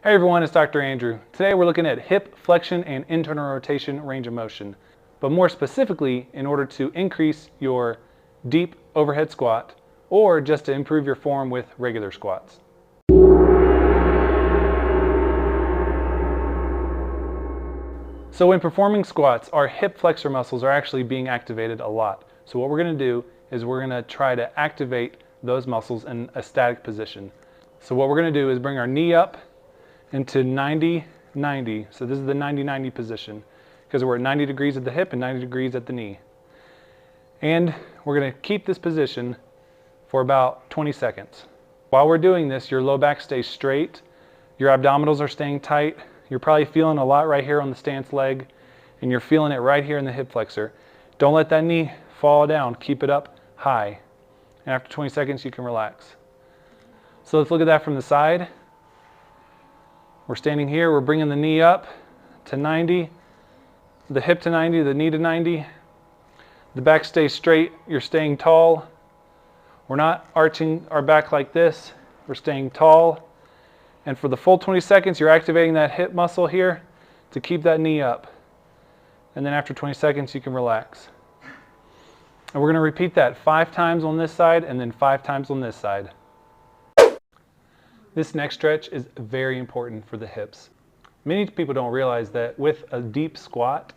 Hey everyone, it's Dr. Andrew. Today we're looking at hip flexion and internal rotation range of motion, but more specifically in order to increase your deep overhead squat or just to improve your form with regular squats. So when performing squats, our hip flexor muscles are actually being activated a lot. So what we're going to do is we're going to try to activate those muscles in a static position. So what we're going to do is bring our knee up into 90-90. So this is the 90-90 position because we're at 90 degrees at the hip and 90 degrees at the knee. And we're going to keep this position for about 20 seconds. While we're doing this, your low back stays straight, your abdominals are staying tight. You're probably feeling a lot right here on the stance leg, and you're feeling it right here in the hip flexor. Don't let that knee fall down. Keep it up high. And after 20 seconds, you can relax. So let's look at that from the side. We're standing here, we're bringing the knee up to 90, the hip to 90, the knee to 90. The back stays straight, you're staying tall. We're not arching our back like this, we're staying tall. And for the full 20 seconds, you're activating that hip muscle here to keep that knee up. And then after 20 seconds, you can relax. And we're going to repeat that 5 times on this side and then 5 times on this side. This next stretch is very important for the hips. Many people don't realize that with a deep squat,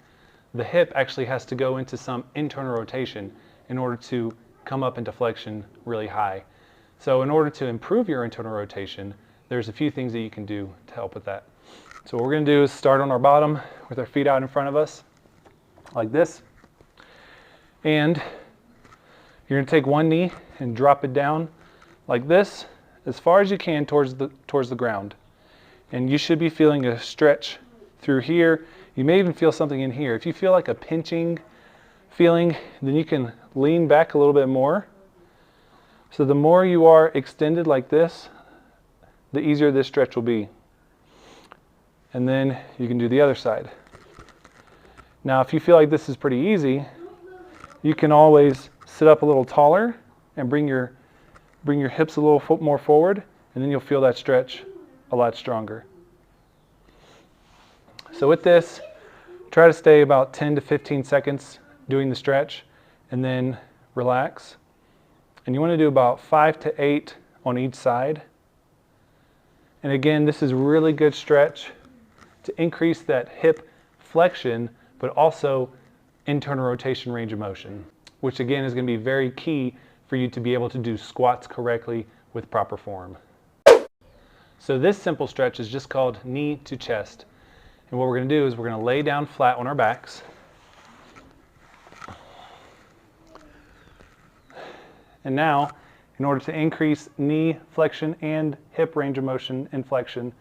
the hip actually has to go into some internal rotation in order to come up into flexion really high. So in order to improve your internal rotation, there's a few things that you can do to help with that. So what we're going to do is start on our bottom with our feet out in front of us, like this. And you're going to take one knee and drop it down like this, as far as you can towards the ground. And you should be feeling a stretch through here. You may even feel something in here. If you feel like a pinching feeling, then you can lean back a little bit more. So the more you are extended like this, the easier this stretch will be. And then you can do the other side. Now if you feel like this is pretty easy, you can always sit up a little taller and bring your hips a little more forward, and then you'll feel that stretch a lot stronger. So with this, try to stay about 10 to 15 seconds doing the stretch and then relax. And you want to do about 5 to 8 on each side. And again, this is really good stretch to increase that hip flexion, but also internal rotation range of motion, which again is going to be very key for you to be able to do squats correctly with proper form. So this simple stretch is just called knee to chest. And what we're going to do is we're going to lay down flat on our backs. And now, in order to increase knee flexion and hip range of motion and flexion,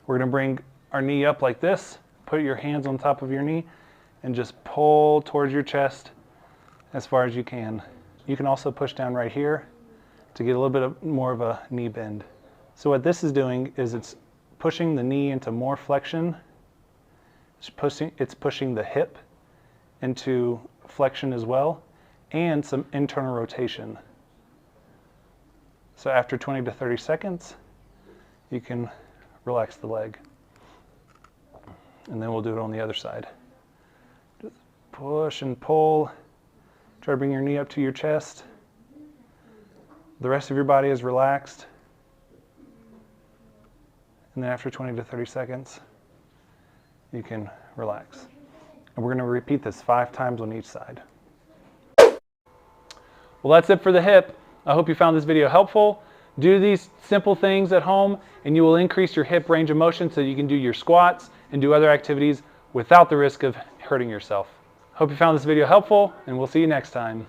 we're going to bring our knee up like this, put your hands on top of your knee, and just pull towards your chest as far as you can. You can also push down right here to get a little bit more of a knee bend. So what this is doing is it's pushing the knee into more flexion. It's pushing the hip into flexion as well, and some internal rotation. So after 20 to 30 seconds, you can relax the leg. And then we'll do it on the other side. Just push and pull. Try to bring your knee up to your chest. The rest of your body is relaxed. And then after 20 to 30 seconds, you can relax. And we're going to repeat this 5 times on each side. Well, that's it for the hip. I hope you found this video helpful. Do these simple things at home and you will increase your hip range of motion so you can do your squats and do other activities without the risk of hurting yourself. Hope you found this video helpful, and we'll see you next time.